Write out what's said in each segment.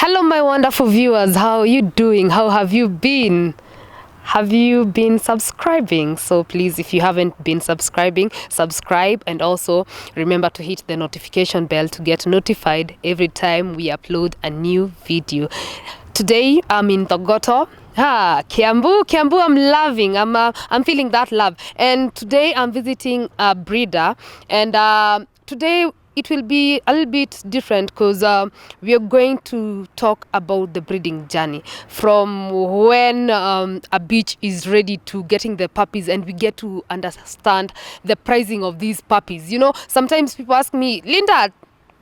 Hello, my wonderful viewers. How are you doing? How have you been? Have you been subscribing? So please, if you haven't been subscribing, subscribe, and also remember to hit the notification bell to get notified every time we upload a new video. Today I'm in Togoto. Kiambu, I'm loving. I'm feeling that love. And today I'm visiting a breeder, and today it will be a little bit different because we are going to talk about the breeding journey from when a bitch is ready to getting the puppies, and we get to understand the pricing of these puppies. You know, sometimes people ask me, Linda,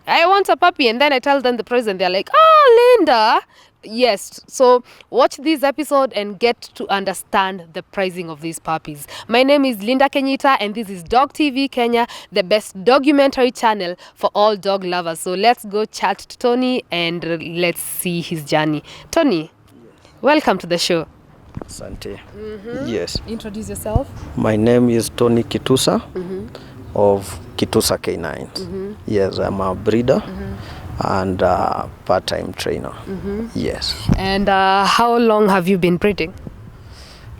I want a puppy, and then I tell them the price and they're like, oh, Linda. Yes, so watch this episode and get to understand the pricing of these puppies. My name is Linda Kenyita, and this is Dog TV Kenya, the best documentary channel for all dog lovers. So let's go chat to Tony and let's see his journey. Tony, yes. Welcome to the show. Asante. Yes. Introduce yourself. My name is Tony Kitusa of Kitusa K9. Yes, I'm a breeder and part-time trainer. Yes. And how long have you been breeding?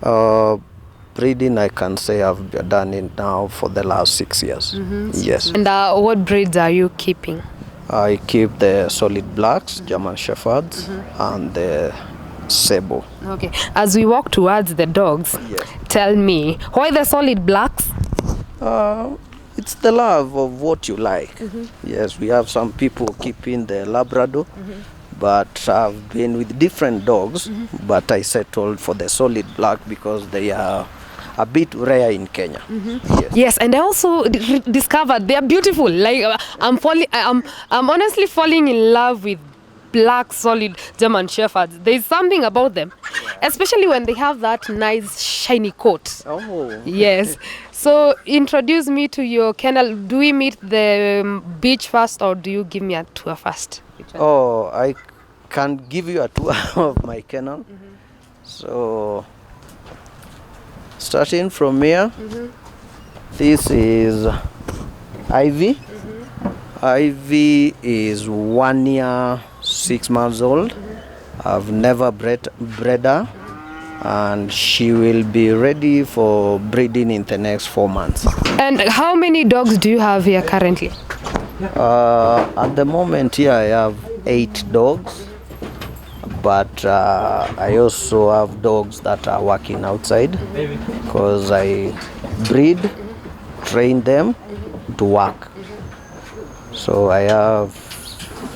Breeding, I can say I've done it now for the last 6 years. Yes. And what breeds are you keeping? I keep the solid blacks, German Shepherds, and the Sable. Okay. As we walk towards the dogs, Yes. tell me, why the solid blacks? It's the love of what you like. Yes, we have some people keeping the Labrador, but I've been with different dogs, but I settled for the solid black because they are a bit rare in Kenya. Yes, and I also discovered they are beautiful. Like I'm honestly falling in love with black solid German Shepherds. There's something about them, especially when they have that nice shiny coat. Oh. Yes. So introduce me to your kennel. Do we meet the beach first, or do you give me a tour first? Oh, I can give you a tour of my kennel. So, starting from here, this is Ivy. Ivy is 1 year, 6 months old. I've never bred her, and she will be ready for breeding in the next 4 months. And how many dogs do you have here currently? At the moment here I have 8 dogs, but I also have dogs that are working outside because I breed, train them to work. So I have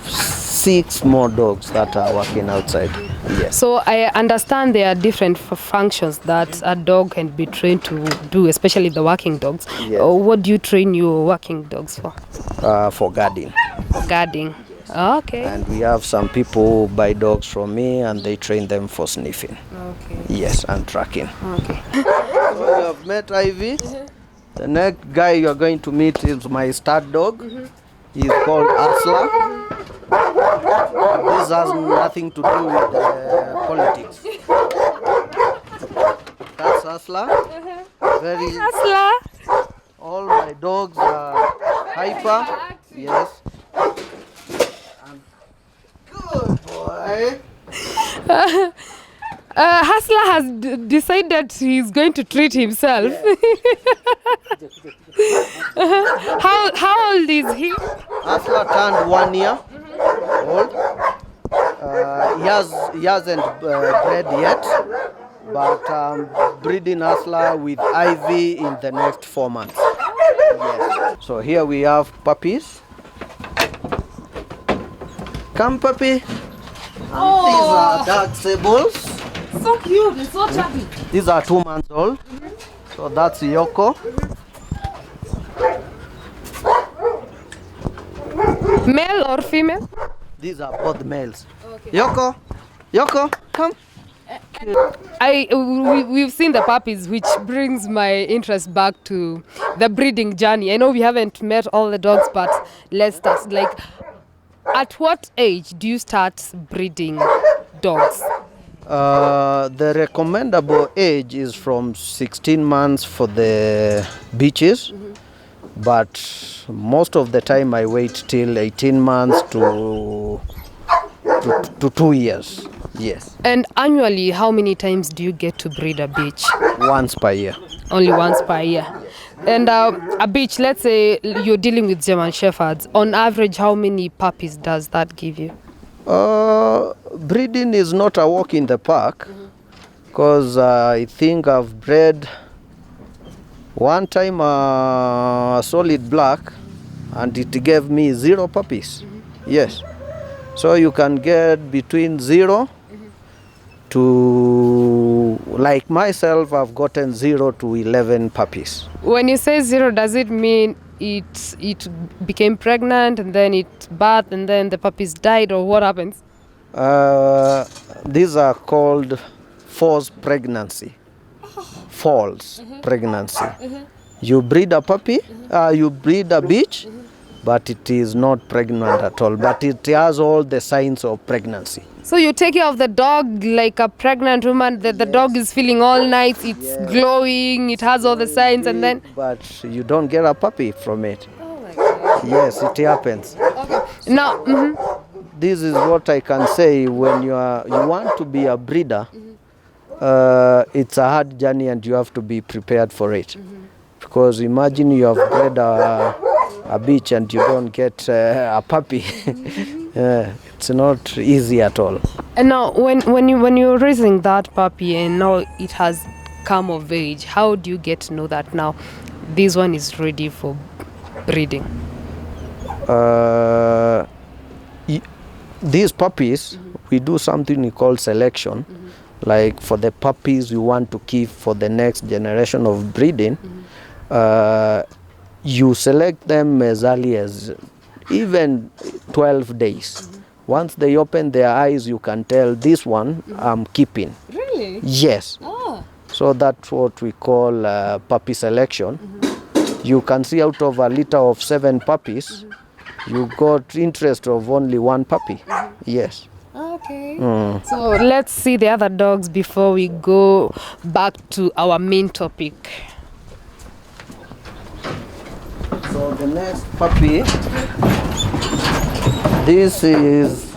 6 more dogs that are working outside. Yes. So I understand there are different functions that a dog can be trained to do, especially the working dogs. Yes. What do you train your working dogs for? For guarding. For guarding. Okay. And we have some people who buy dogs from me and they train them for sniffing. Okay. Yes, and tracking. Okay. So you have met Ivy. The next guy you are going to meet is my stud dog. He's called Asla. This has nothing to do with politics. That's Asla. Very. Asla. All my dogs are hyper. Yes. And good boy. Hasla has decided he's going to treat himself. How old is he? Asla turned 1 year old. He hasn't bred yet, but breeding Asla with Ivy in the next 4 months. Yes. So here we have puppies. Come, puppy. Oh. These are dark sables. So cute, it's so chubby. These are 2 months old. So that's Yoko. Male or female? These are both males. Okay. Yoko, come. We've seen the puppies, which brings my interest back to the breeding journey. I know we haven't met all the dogs, but let's start. Like, at what age do you start breeding dogs? The recommendable age is from 16 months for the beaches, but most of the time I wait till 18 months to to 2 years. Yes. And annually, how many times do you get to breed a bitch? Once per year. Only once per year. And a bitch, let's say you're dealing with German Shepherds. On average, how many puppies does that give you? Breeding is not a walk in the park, because I think I've bred one time a solid black, and it gave me 0 puppies. Yes. So you can get between 0 to, like myself, I've gotten 0 to 11 puppies. When you say 0, does it mean it became pregnant and then it birthed and then the puppies died, or what happens? These are called false pregnancy. False pregnancy. You breed a puppy, you breed a bitch, but it is not pregnant at all, but it has all the signs of pregnancy. So you take care of the dog like a pregnant woman, that the dog is feeling all night, it's glowing, it has all the signs, and then... But you don't get a puppy from it. Oh my God. Yes, it happens. Okay. Now, This is what I can say. When you want to be a breeder, it's a hard journey and you have to be prepared for it. Because imagine you have bred a bitch and you don't get a puppy. It's not easy at all. And now, when you're raising that puppy and now it has come of age, how do you get to know that now this one is ready for breeding? These puppies, we do something we call selection. Like for the puppies we want to keep for the next generation of breeding, you select them as early as even 12 days. Once they open their eyes, you can tell this one I'm keeping. Really? Yes. Oh. So that's what we call puppy selection. You can see out of a litter of 7 puppies, you got interest of only 1 puppy. Yes. Okay. So let's see the other dogs before we go back to our main topic. So the next puppy, this is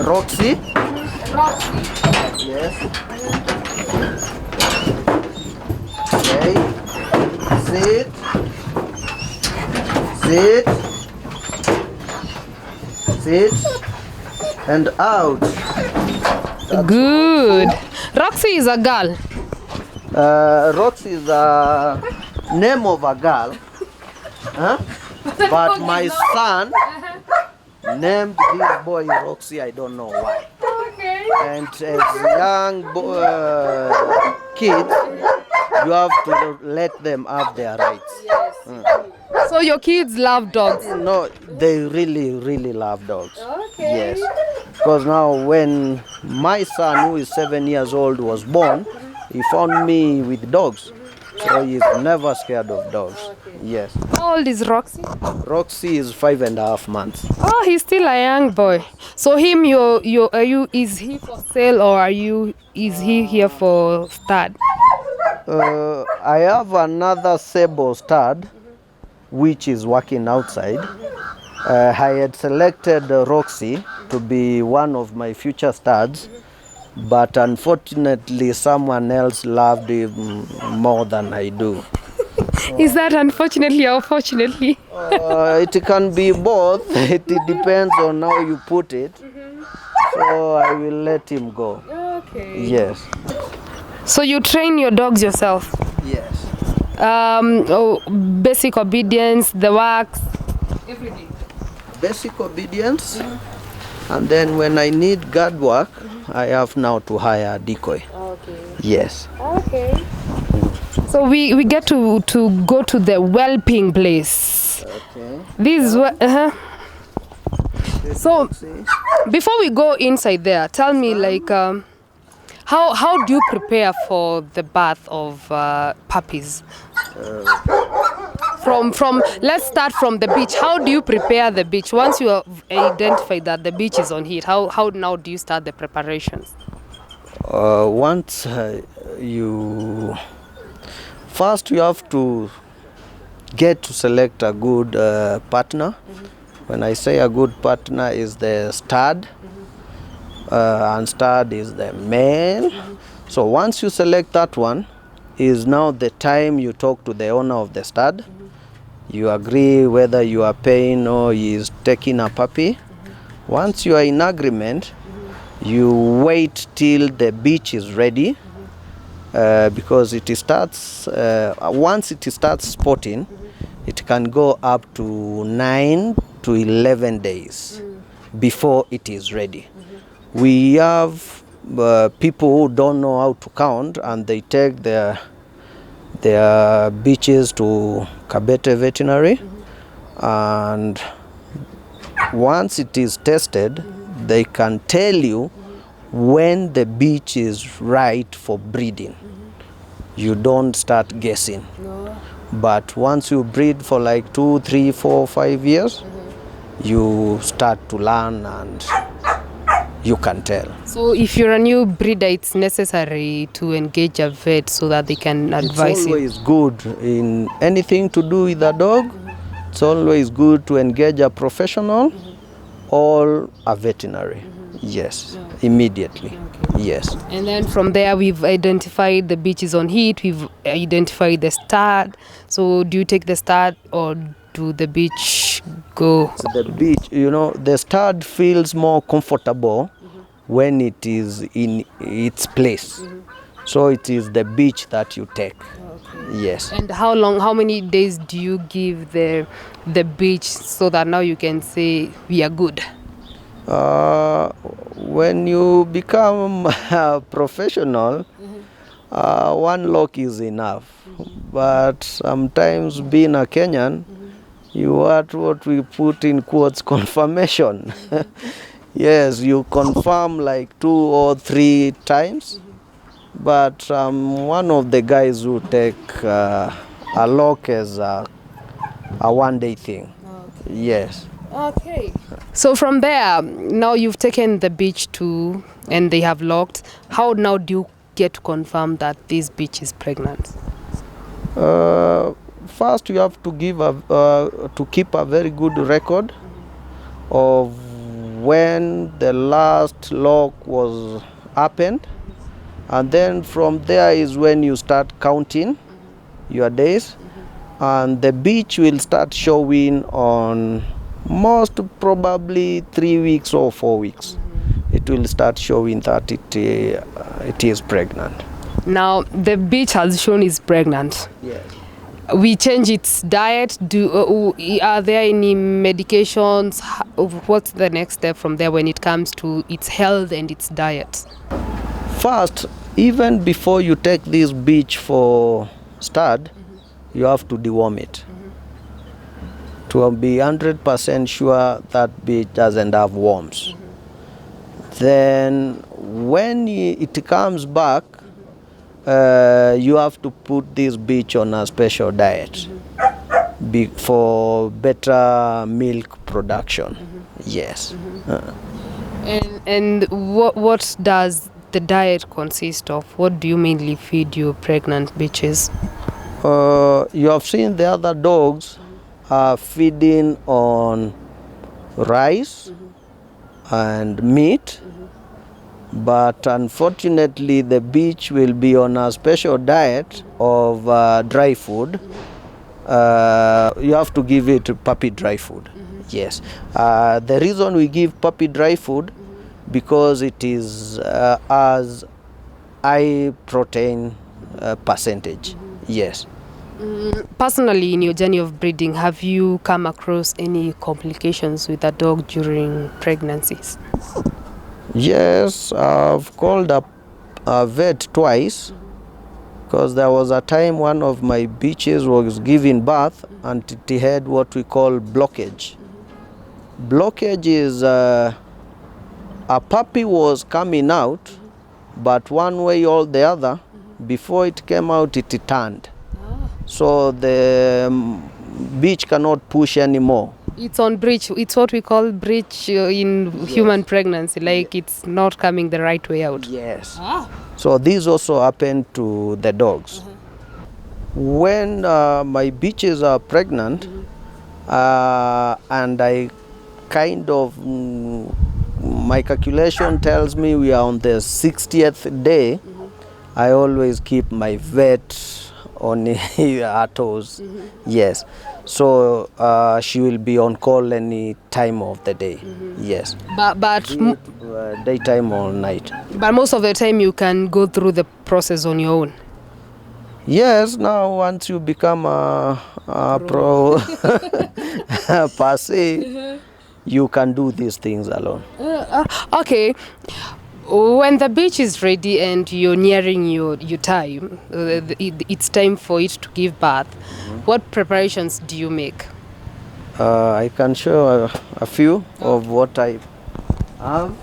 Roxy. Roxy. Yes. Okay. Sit. Sit. Sit. And out. Good. Roxy is a girl. Roxy is the name of a girl. Huh? But my son named this boy Roxy, I don't know why. Okay. And as young kids, you have to let them have their rights. Yes. So your kids love dogs? No, they really, really love dogs. Okay. Yes. Because now when my son, who is 7 years old, was born, he found me with dogs. So he's never scared of dogs. Okay. Yes. How old is Roxy? Roxy is 5.5 months. Oh, he's still a young boy. So him, is he for sale or is he here for stud? I have another sable stud, which is working outside. I had selected Roxy to be one of my future studs, but unfortunately someone else loved him more than I do. Is that unfortunately or fortunately? It can be both. It depends on how you put it. So I will let him go. Okay. Yes. So you train your dogs yourself? Yes. Basic obedience, the wax, everything. Basic obedience, and then when I need guard work, I have now to hire a decoy. Okay. Yes. Okay. So we get to go to the whelping place. Okay. This is So before we go inside there, tell me like how do you prepare for the birth of puppies? From let's start from the beach. How do you prepare the beach once you have identified that the beach is on heat? How now do you start the preparations? Once you first you have to get to select a good partner. When I say a good partner is the stud, and stud is the male. So once you select that one, is now the time you talk to the owner of the stud. You agree whether you are paying or he is taking a puppy. Once you are in agreement, you wait till the bitch is ready, because it starts once it starts spotting, it can go up to 9 to 11 days before it is ready. We have people who don't know how to count, and they take their bitches to Kabete veterinary, and once it is tested, they can tell you when the bitch is right for breeding. You don't start guessing. No. But once you breed for like 2, 3, 4, 5 years, you start to learn and you can tell. So if you're a new breeder, it's necessary to engage a vet so that they can advise It's you. always good in anything to do with a dog. It's always good to engage a professional or a veterinary. Yes, immediately. Yes. And then from there, we've identified the bitch is on heat, we've identified the stud. So do you take the stud or do the bitch go? The bitch, you know, the stud feels more comfortable when it is in its place. So it is the bitch that you take. Yes. And how many days do you give the bitch so that now you can say we are good? When you become a professional, one lock is enough. But sometimes being a Kenyan, you want what we put in quotes confirmation. Yes, you confirm like 2 or 3 times. But one of the guys who take a lock as a one-day thing. Okay. Yes. Okay. So from there, now you've taken the bitch to, and they have locked. How now do you get to confirm that this bitch is pregnant? First, you have to give to keep a very good record of when the last lock was happened, and then from there is when you start counting your days, and the bitch will start showing on most probably 3 weeks or 4 weeks. It will start showing that it is pregnant. Now the bitch has shown is pregnant. Yes. We change its diet. Are there any medications? What's the next step from there when it comes to its health and its diet? First, even before you take this bitch for stud, you have to deworm it. To be 100% sure that bitch doesn't have worms. Then when it comes back, you have to put this bitch on a special diet for better milk production. Yes. And what does the diet consist of? What do you mainly feed your pregnant bitches? You have seen the other dogs are feeding on rice and meat, but unfortunately the bitch will be on a special diet of dry food. You have to give it puppy dry food. Yes. The reason we give puppy dry food because it is as high protein percentage. Yes. Personally, in your journey of breeding, have you come across any complications with a dog during pregnancies? Yes, I've called up a vet twice because there was a time one of my bitches was giving birth and it had what we call blockage. Blockage is a puppy was coming out, but one way or the other, before it came out, it turned. So the bitch cannot push anymore. It's on breech. It's what we call breech in human pregnancy. Like it's not coming the right way out. Yes. So this also happened to the dogs. When my bitches are pregnant, and I kind of my calculation tells me we are on the 60th day. I always keep my vet on her toes. Yes. So she will be on call any time of the day. Yes. But Be it, daytime or night. but most of the time you can go through the process on your own. Yes, now once you become a pro per se, you can do these things alone. Okay. When the bitch is ready and you're nearing your time, it's time for it to give birth. What preparations do you make? I can show a few of what I have.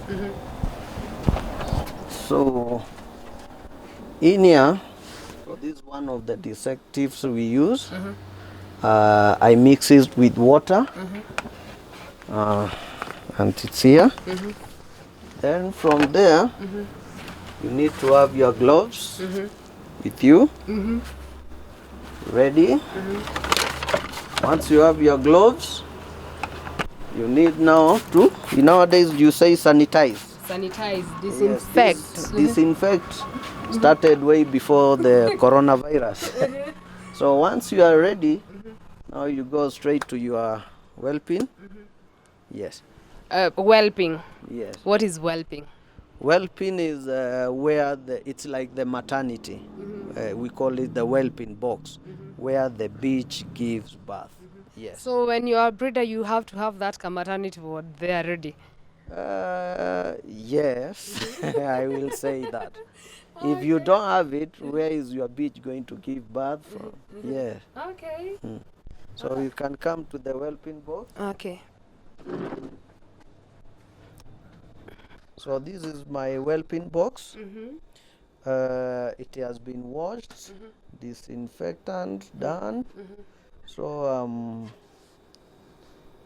So, in here, this is one of the dissectives we use. I mix it with water, and it's here. Then from there, you need to have your gloves with you, ready. Once you have your gloves, you need now to, nowadays you say sanitize. Sanitize, disinfect. Yes, disinfect started way before the coronavirus. So once you are ready, now you go straight to your whelping. Yes. Whelping. Yes. What is whelping? Whelping is where it's like the maternity. We call it the whelping box, where the bitch gives birth. Yes. So when you are a breeder, you have to have that maternity ward there ready. Yes, I will say that. If you don't have it, where is your bitch going to give birth from? Yeah. Okay. So you can come to the whelping box. Okay. So this is my whelping box. It has been washed, disinfectant done. So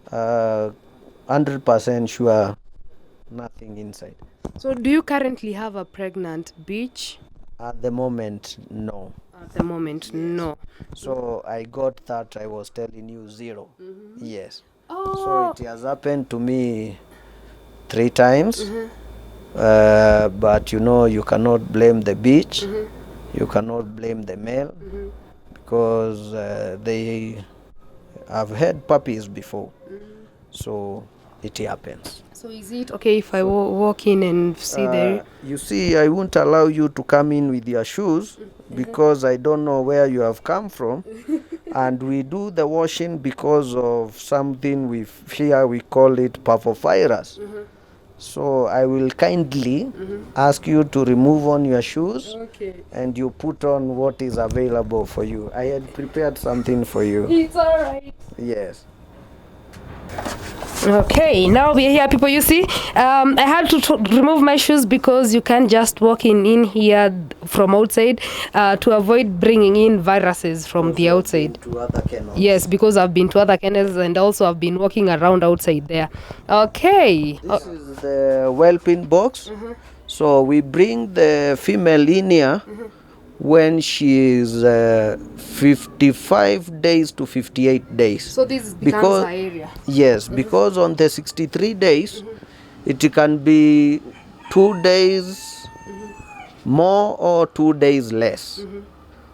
100% sure nothing inside. So do you currently have a pregnant bitch? At the moment, no. At the moment, no. So I got that I was telling you 0. Yes. Oh. So it has happened to me 3 times. But you cannot blame the bitch. You cannot blame the male because they have had puppies before. So it happens. So is it okay if I walk in and see there? You see, I won't allow you to come in with your shoes because I don't know where you have come from. And we do the washing because of something here we call it parvovirus. So I will kindly ask you to remove on your shoes and you put on what is available for you. I had prepared something for you. It's alright. Yes. Okay, now we are here, people. You see, I had to remove my shoes because you can't just walk in here from outside to avoid bringing in viruses from the outside. To other kennels. Yes, because I've been to other kennels and also I've been walking around outside there. Okay. This is the whelping box. So we bring the female in here when she is 55 days to 58 days. So this becomes her area. Yes, because on the 63 days, it can be 2 days more or 2 days less.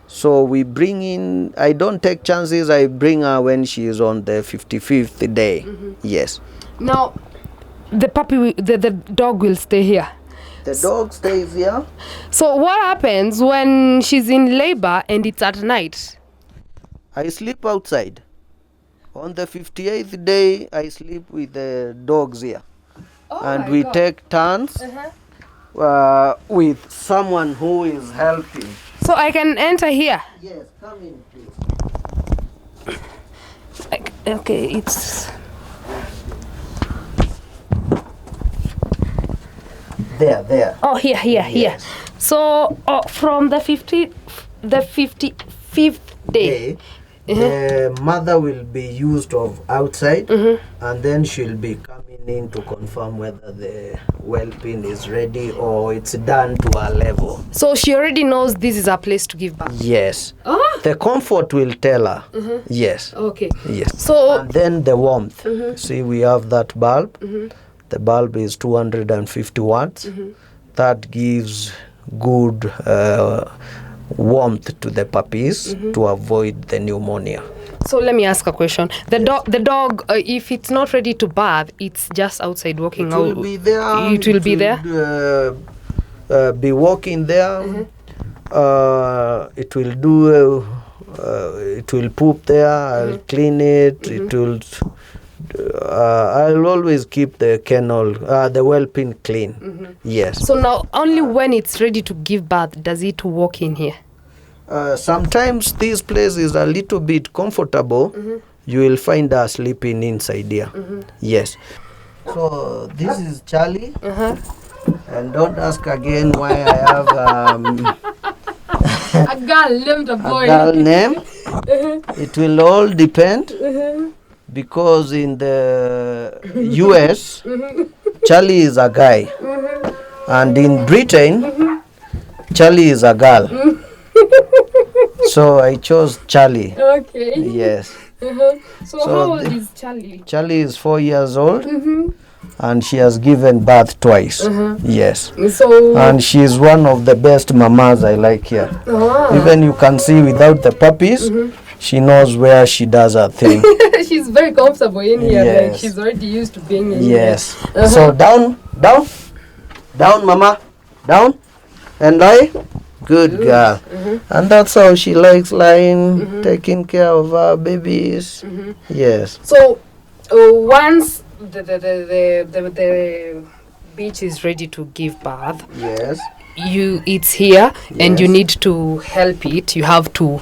So we bring in, I don't take chances, I bring her when she is on the 55th day. Yes. Now, the dog will stay here. The dog stays here. So what happens when she's in labor and it's at night? I sleep outside. On the 58th day, I sleep with the dogs here. And we take turns with someone who is helping. So I can enter here? Yes, come in, please. Okay, it's... There. Oh, here. Yes. So from the 55th day, the mother will be used of outside, and then she'll be coming cleaning to confirm whether the whelping is ready or it's done to our level. So she already knows this is a place to give birth. Yes. Ah. The comfort will tell her. Yes. Okay. Yes. So And then the warmth. See, we have that bulb. The bulb is 250 watts. That gives good warmth to the puppies to avoid the pneumonia. So let me ask a question. The dog, if it's not ready to bath, it's just outside walking It out. will be there. It will be there. Be walking there. It will do. It will poop there. I'll clean it. It will. I'll always keep the kennel, the whelping clean. Yes. So now, only when it's ready to give birth does it walk in here. Sometimes this place is a little bit comfortable. You will find her sleeping inside here. Yes. So this is Charlie. And don't ask again why I have A girl named a boy. a girl name. It will all depend because in the US, Charlie is a guy, and in Britain, Charlie is a girl. So I chose Charlie. Okay. Yes. So how old is Charlie? Charlie is 4 years old, and she has given birth twice. Yes. So And she is one of the best mamas I like here. Even you can see without the puppies, she knows where she does her thing. she's very comfortable in here. Like Yes. she's already used to being in Yes. here. So down, mama, down, and lie. Good girl. And that's how she likes lying, taking care of her babies. Yes. So once the bitch is ready to give birth, Yes. it's here and you Yes. need to help it. You have to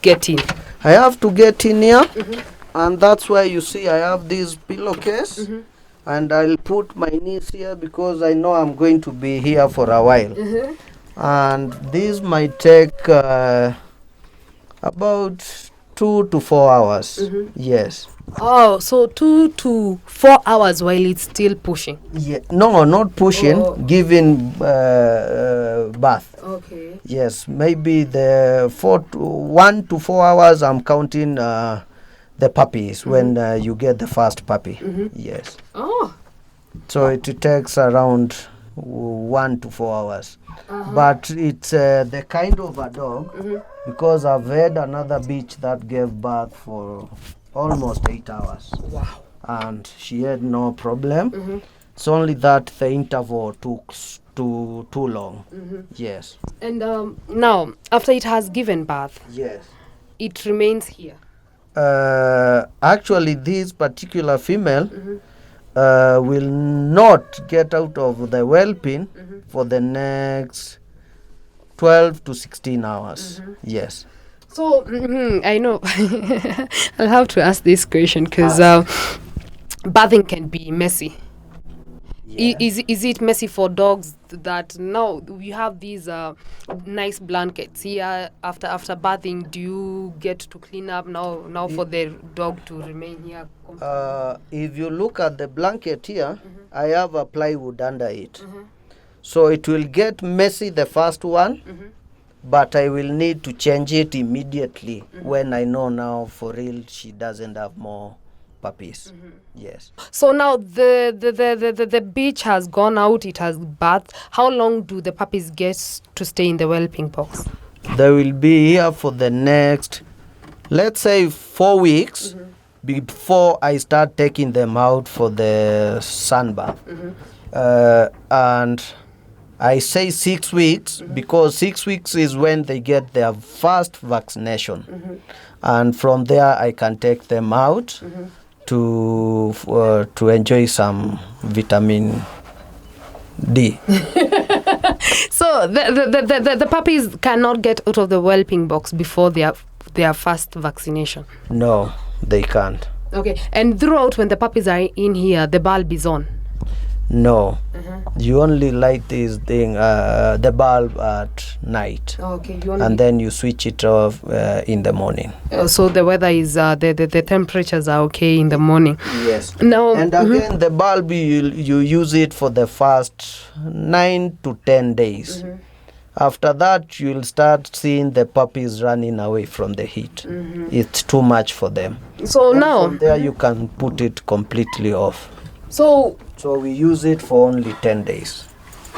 get in. I have to get in here, and that's why you see I have this pillowcase, and I'll put my knees here because I know I'm going to be here for a while. And this might take about 2 to 4 hours. Yes. Oh, so 2 to 4 hours while it's still pushing. Yeah. No, not pushing, Oh. giving bath. Okay. Yes, maybe the 1 to 4 hours I'm counting the puppies when you get the first puppy. Yes. Oh. So it takes around 1 to 4 hours. But it's the kind of a dog, because I've had another bitch that gave birth for almost 8 hours. Wow. And she had no problem. It's only that the interval took too long. Yes. And now, after it has given birth, Yes. it remains here. Actually, this particular female will not get out of the whelping for the next 12 to 16 hours. Yes. So, I know. I'll have to ask this question because bathing can be messy. Yeah. Is it messy for dogs that now we have these nice blankets here after bathing? Do you get to clean up now for the dog to remain here? If you look at the blanket here, I have a plywood under it. So it will get messy the first one, but I will need to change it immediately when I know now for real she doesn't have more puppies. Yes. So now the bitch has gone out, it has bathed. How long do the puppies get to stay in the whelping box? They will be here for the next, let's say 4 weeks before I start taking them out for the sunbath. And I say 6 weeks because 6 weeks is when they get their first vaccination. And from there I can take them out to enjoy some vitamin D. So the puppies cannot get out of the whelping box before their first vaccination. No, they can't. Okay, and throughout when the puppies are in here, the bulb is on. No. You only light this thing, the bulb at night. Okay, And then you switch it off in the morning. So the weather is the temperatures are okay in the morning. Yes. Now, And again, the bulb, you use it for the first 9 to 10 days. After that, you'll start seeing the puppies running away from the heat. It's too much for them. so And now, from there, you can put it completely off. so So we use it for only 10 days.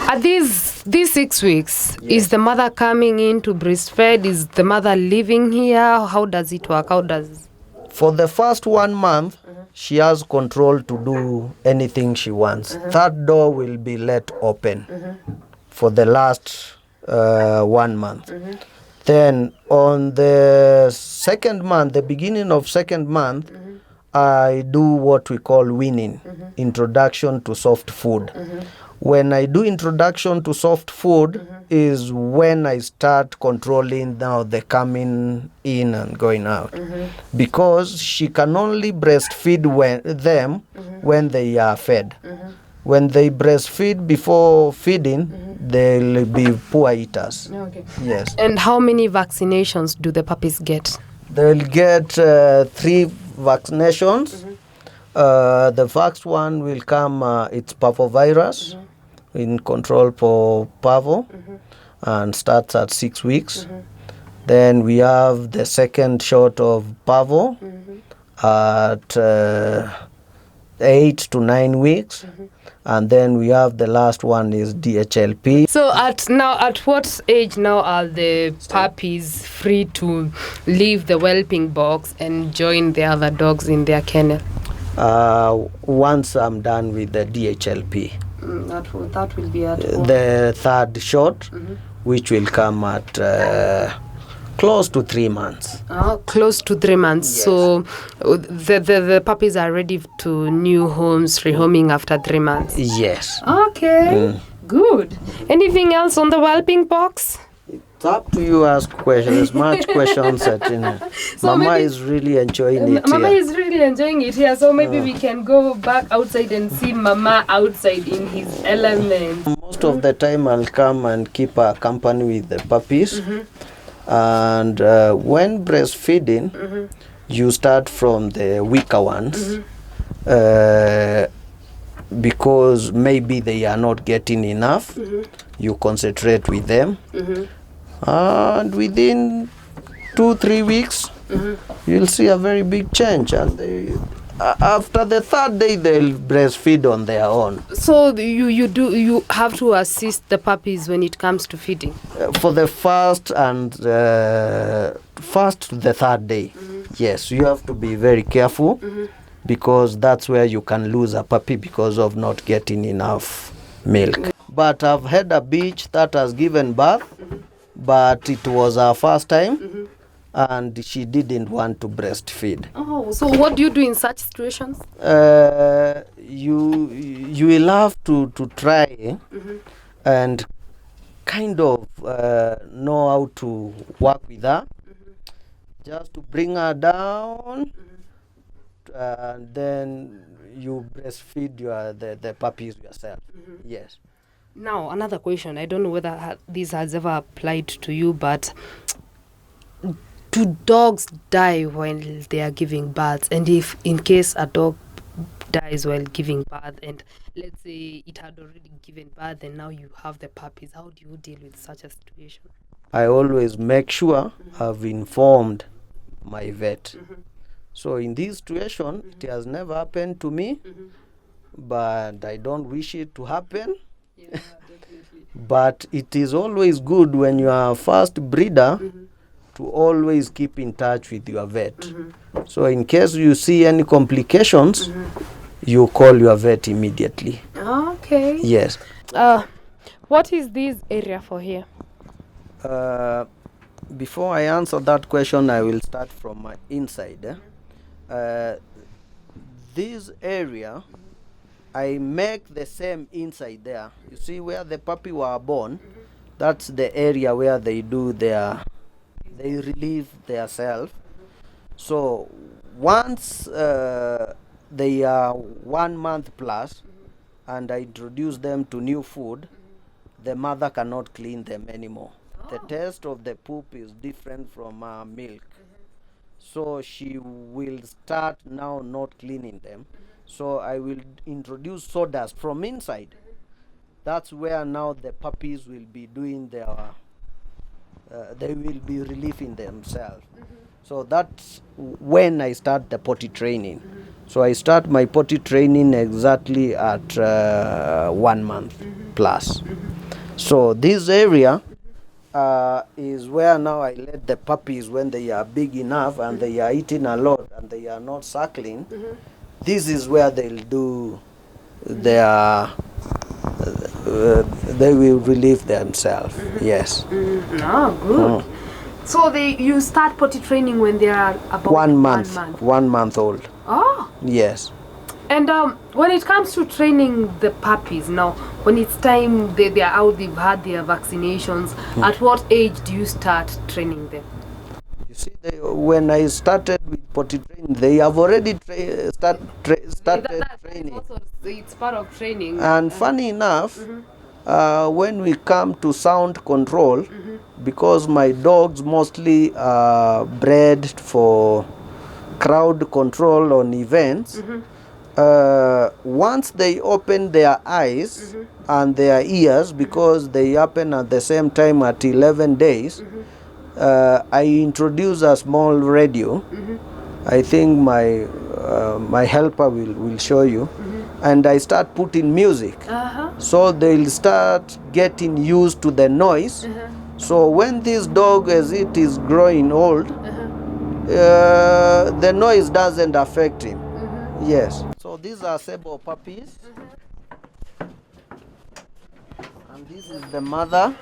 at these 6 weeks, Yes. is the mother coming in to breastfeed? Is the mother living here? How does it work? How does For the first 1 month, she has control to do anything she wants. That door will be let open for the last 1 month. Then on the second month, the beginning of second month, I do what we call weaning, introduction to soft food. When I do introduction to soft food is when I start controlling now the coming in and going out, because she can only breastfeed when they are fed. When they breastfeed before feeding, they'll be poor eaters. okay? Yes. And how many vaccinations do the puppies get? They'll get 3 vaccinations. The first one will come, it's parvovirus, in control for parvo, and starts at 6 weeks. Then we have the second shot of parvo at 8 to 9 weeks. And then we have the last one is DHLP. So at what age now are the puppies free to leave the whelping box and join the other dogs in their kennel? Once I'm done with the DHLP, That will be at the third shot, which will come at close to 3 months. close to 3 months. Yes. So the puppies are ready to new homes, rehoming after 3 months. Yes. Okay, good. Anything else on the whelping box? It's up to you. Ask questions, much questions. So Mama maybe- is really enjoying it Mama here. is really enjoying it here, so maybe we can go back outside and see Mama outside in his element. Most of the time, I'll come and keep her company with the puppies. And when breastfeeding, you start from the weaker ones, because maybe they are not getting enough. You concentrate with them, and within 2-3 weeks, you'll see a very big change. And after the third day, they'll breastfeed on their own. So you have to assist the puppies when it comes to feeding. For the first to the third day, yes, you have to be very careful, because that's where you can lose a puppy because of not getting enough milk. But I've had a bitch that has given birth, but it was her first time, and she didn't want to breastfeed. Oh, so what do you do in such situations? You will have to try and kind of know how to work with her, just to bring her down, and then you breastfeed the puppies yourself. Yes. Now, another question. I don't know whether this has ever applied to you, but do dogs die while they are giving birth? And if in case a dog dies while giving birth, and let's say it had already given birth and now you have the puppies, how do you deal with such a situation? I always make sure I've informed my vet. So in this situation, it has never happened to me, but I don't wish it to happen. Yeah, definitely. But it is always good when you are a first breeder to always keep in touch with your vet. So in case you see any complications, you call your vet immediately. Okay. Yes. What is this area for here? Before I answer that question, I will start from my inside. This area, I make the same inside there. You see where the puppy were born? That's the area where they relieve their self. So once they are 1 month plus, and I introduce them to new food, the mother cannot clean them anymore. The taste of the poop is different from milk. So she will start now not cleaning them. So I will introduce sawdust from inside. That's where now the puppies will be doing their, they will be relieving themselves. So that's when I start the potty training. So I start my potty training exactly at 1 month plus. So this area is where now I let the puppies, when they are big enough and they are eating a lot and they are not suckling, this is where they'll do their, they will relieve themselves. Yes. Oh, good. So you start potty training when they are about 1 month. 1 month. 1 month old. Oh. Yes. And when it comes to training the puppies now, when it's time they are out, they've had their vaccinations, at what age do you start training them? You see, when I started with potty training, they have already started training. Also, it's part of training. And funny enough, when we come to sound control, because my dogs mostly are bred for crowd control on events, once they open their eyes and their ears, because they open at the same time at 11 days, I introduce a small radio. I think my helper will show you. And I start putting music. So they'll start getting used to the noise. So when this dog, as it is growing old, the noise doesn't affect him. Yes. So these are sable puppies. And this is the mother.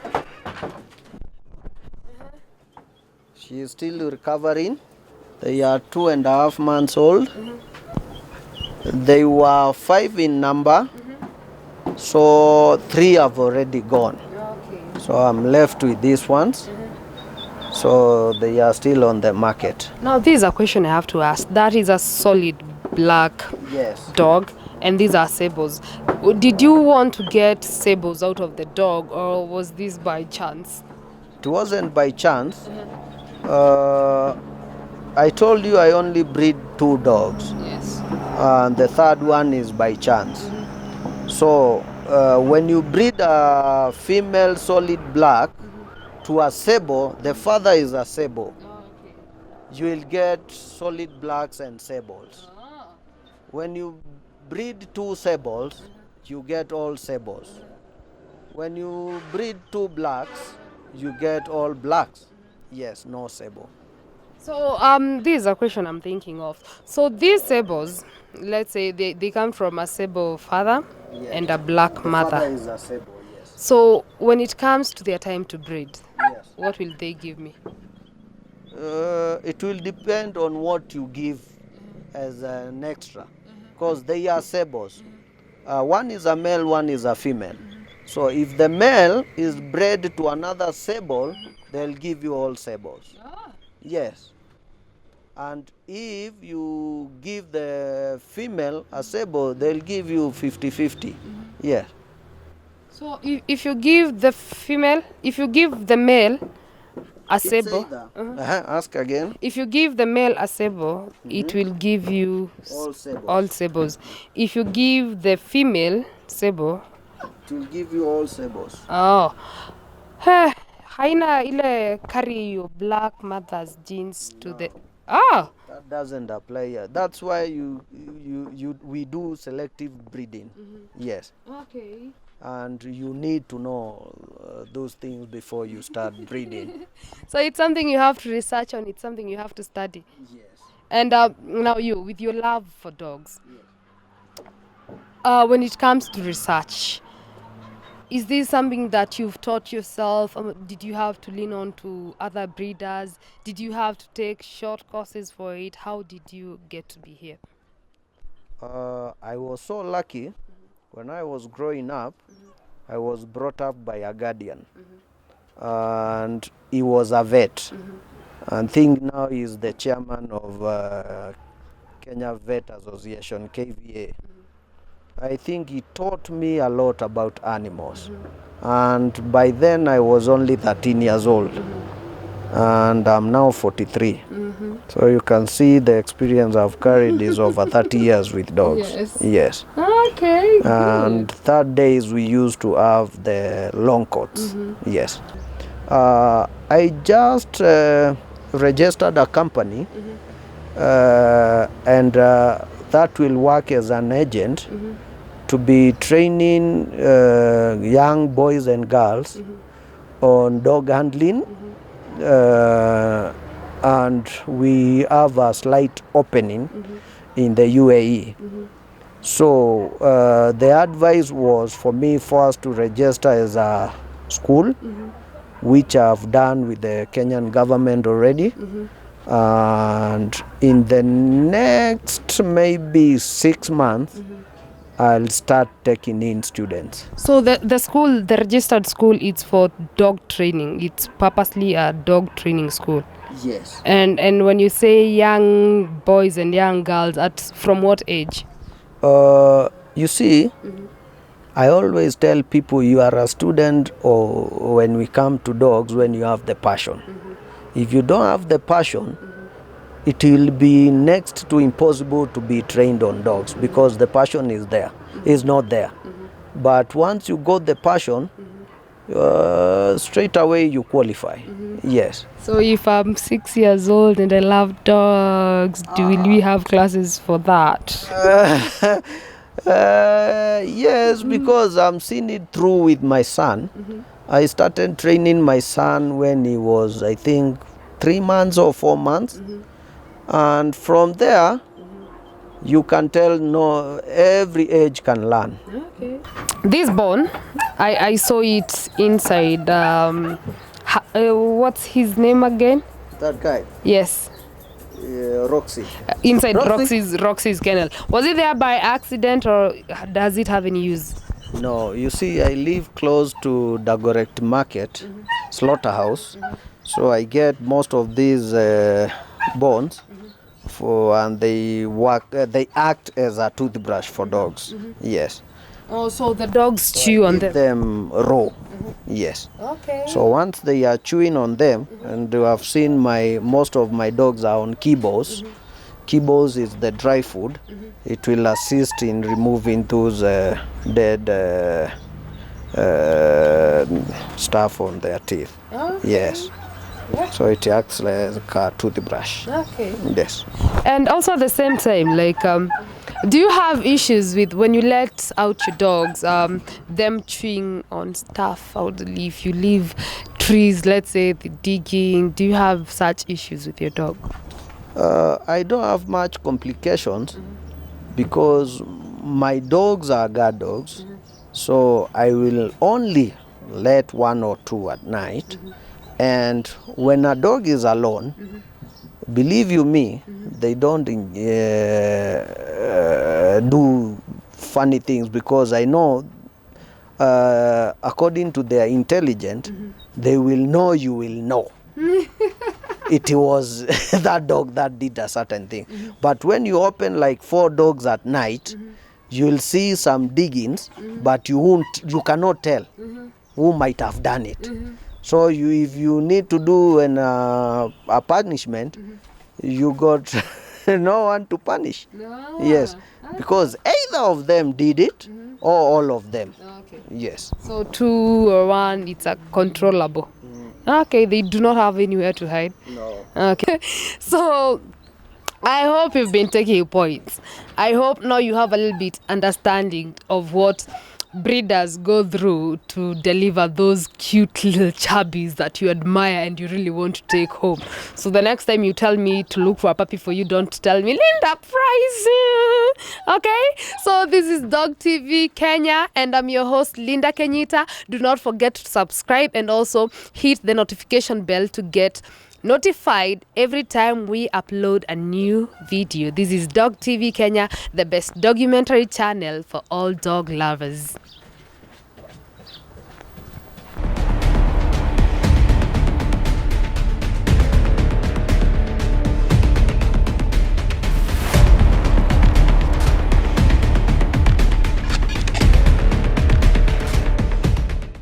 She is still recovering. They are 2.5 months old. They were 5 in number. So 3 have already gone. Okay. So I'm left with these ones. So they are still on the market. Now, this is a question I have to ask. That is a solid black dog, and these are sables. Did you want to get sables out of the dog, or was this by chance? It wasn't by chance. I told you I only breed 2 dogs. Yes. And the third one is by chance. So when you breed a female solid black to a sable, the father is a sable. You will get solid blacks and sables. When you breed 2 sables, you get all sables. When you breed 2 blacks, you get all blacks. Yes, no sable. So this is a question I'm thinking of. So these sables, let's say they come from a sable father and a black mother. The father is a sable, yes. So when it comes to their time to breed, Yes. what will they give me? It will depend on what you give as an extra, because they are sables. One is a male, one is a female. So if the male is bred to another sable, they'll give you all sables. Yes. And if you give the female a sable, they'll give you 50-50. Yes. So if you give the female, if you give the male a sable, Ask again. if you give the male a sable, it will give you All sables. all sables. If you give the female sable, It will give you all sables. oh, haina ile carry your black mother's genes to the That doesn't apply here. That's why we do selective breeding. Yes. Okay. And you need to know those things before you start breeding. So it's something you have to research on. It's something you have to study. Yes. And now you, with your love for dogs, when it comes to research, is this something that you've taught yourself? Did you have to lean on to other breeders? Did you have to take short courses for it? How did you get to be here? I was so lucky. When I was growing up, I was brought up by a guardian. And he was a vet. And I think now he's the chairman of Kenya Vet Association, KVA. I think he taught me a lot about animals. And by then I was only 13 years old. And I'm now 43. So you can see the experience I've carried is over 30 years with dogs. Yes. Okay. And third days we used to have the long coats. Yes. I just registered a company, and that will work as an agent to be training young boys and girls on dog handling. And we have a slight opening in the UAE. So the advice was for me first to register as a school, which I've done with the Kenyan government already. And in the next maybe 6 months, I'll start taking in students. So the school, the registered school, it's for dog training. It's purposely a dog training school. Yes. And when you say young boys and young girls, from what age? You see, I always tell people you are a student, or when we come to dogs, when you have the passion. If you don't have the passion, it will be next to impossible to be trained on dogs, because the passion is there, is not there. But once you got the passion, straight away you qualify. Yes. So if I'm 6 years old and I love dogs, will we have classes for that? Yes, because I'm seeing it through with my son. I started training my son when he was, I think, 3 months or 4 months. And from there, you can tell no, every age can learn. Okay. This bone, I saw it inside. What's his name again? That guy? Yes. Roxy. Inside Roxy's kennel. Was it there by accident, or does it have any use? No, you see, I live close to Dagoretti Market, slaughterhouse. So I get most of these bones, and they work. They act as a toothbrush for dogs. Yes. Oh, so the dogs chew on them. Them raw. Yes. Okay. So once they are chewing on them, and you have seen most of my dogs are on kibbles. Kibbles is the dry food. It will assist in removing those dead stuff on their teeth. Okay. Yes. So it acts like a toothbrush. Okay. Yes. And also at the same time, like, do you have issues with when you let out your dogs, them chewing on stuff out the leaf? You leave trees, let's say, the digging. Do you have such issues with your dog? I don't have much complications because my dogs are guard dogs. So I will only let 1 or 2 at night. And when a dog is alone, believe you me, they don't do funny things, because I know according to their intelligence, they will know you will know. It was that dog that did a certain thing. But when you open like 4 dogs at night, you'll see some diggings, but you cannot tell who might have done it. So if you need to do a punishment, you got no one to punish. No. Yes, because either of them did it or all of them. Okay. Yes. So 2 or 1, it's a controllable. Okay, they do not have anywhere to hide. No. Okay. So I hope you've been taking points. I hope now you have a little bit understanding of what breeders go through to deliver those cute little chubbies that you admire and you really want to take home. So the next time you tell me to look for a puppy for you, don't tell me Linda Price. Okay, so this is Dog TV Kenya and I'm your host Linda Kenyita. Do not forget to subscribe and also hit the notification bell to get notified every time we upload a new video. This is Dog TV Kenya, the best documentary channel for all dog lovers.